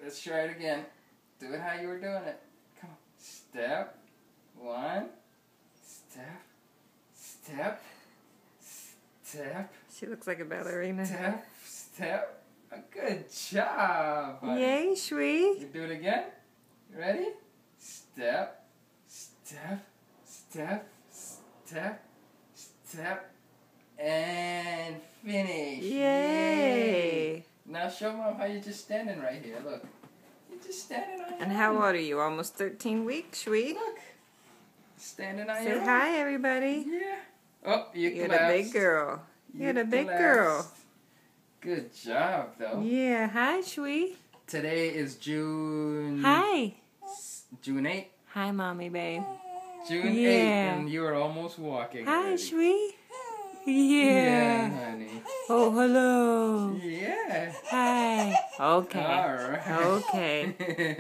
Let's try it again. Do it how you were doing it. Come on. Step. 1. Step. Step. Step. She looks like a ballerina. Step. Step. Good job, honey. Yay, Shwee. You do it again? You ready? Step. Step. Step. Step. Step. And finish. Yay. Now show Mom how you're just standing right here. Look. You're just standing on your And how old are you? Almost 13 weeks, Shwee? Look. Standing on Say your hi, everybody. Yeah. Oh, you You're collapsed. the big girl. You're the big collapsed. girl. Good job, though. Yeah. Hi, Shwee. Today is June... Hi. June 8th? Hi, Mommy, babe. June 8th, Yeah. and you are almost walking Hi, already. Shwee. Yeah, Yeah. honey. Oh, hello. Yeah. Hi. Okay. All right. Okay.